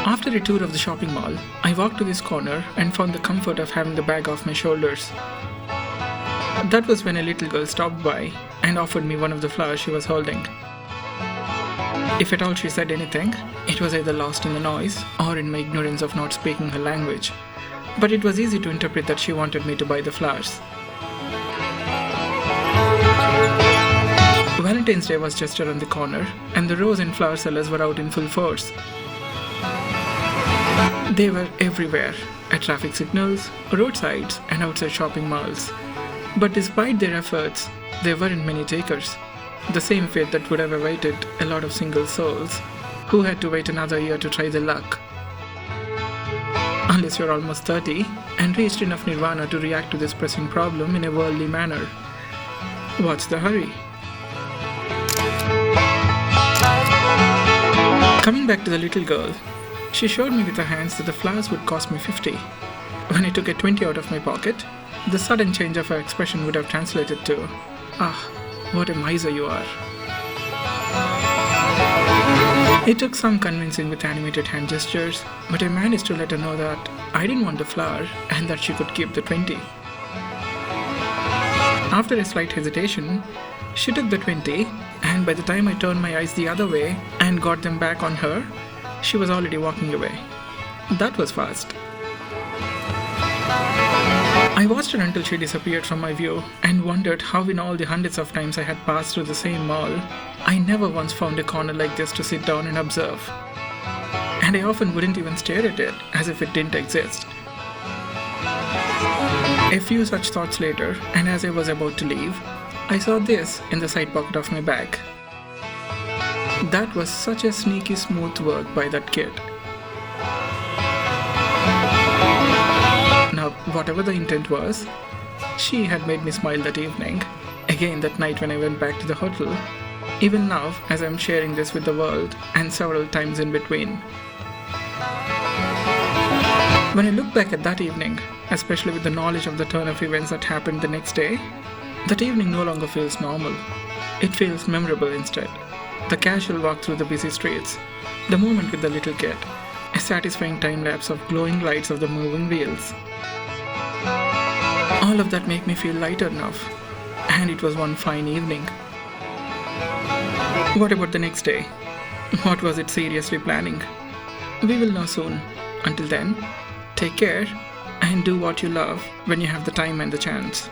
After a tour of the shopping mall, I walked to this corner and found the comfort of having the bag off my shoulders. That was when a little girl stopped by and offered me one of the flowers she was holding. If at all she said anything, it was either lost in the noise or in my ignorance of not speaking her language. But it was easy to interpret that she wanted me to buy the flowers. Valentine's Day was just around the corner, and the rose and flower sellers were out in full force. They were everywhere, at traffic signals, roadsides, and outside shopping malls. But despite their efforts, there weren't many takers. The same fate that would have awaited a lot of single souls who had to wait another year to try their luck. Unless you're almost 30 and reached enough nirvana to react to this pressing problem in a worldly manner. What's the hurry? Coming back to the little girl, she showed me with her hands that the flowers would cost me 50. When I took a 20 out of my pocket, the sudden change of her expression would have translated to, "Ah, what a miser you are." It took some convincing with animated hand gestures, but I managed to let her know that I didn't want the flower and that she could keep the 20. After a slight hesitation, she took the 20, and by the time I turned my eyes the other way and got them back on her, she was already walking away. That was fast. I watched her until she disappeared from my view and wondered how in all the hundreds of times I had passed through the same mall, I never once found a corner like this to sit down and observe. And I often wouldn't even stare at it as if it didn't exist. A few such thoughts later, and as I was about to leave, I saw this in the side pocket of my bag. That was such a sneaky smooth work by that kid. Now, whatever the intent was, she had made me smile that evening, again that night when I went back to the hotel, even now as I'm sharing this with the world and several times in between. When I look back at that evening, especially with the knowledge of the turn of events that happened the next day, that evening no longer feels normal. It feels memorable instead. The casual walk through the busy streets, the moment with the little kid, a satisfying time lapse of glowing lights of the moving wheels. All of that make me feel lighter enough, and it was one fine evening. What about the next day? What was it seriously planning? We will know soon. Until then, take care and do what you love when you have the time and the chance.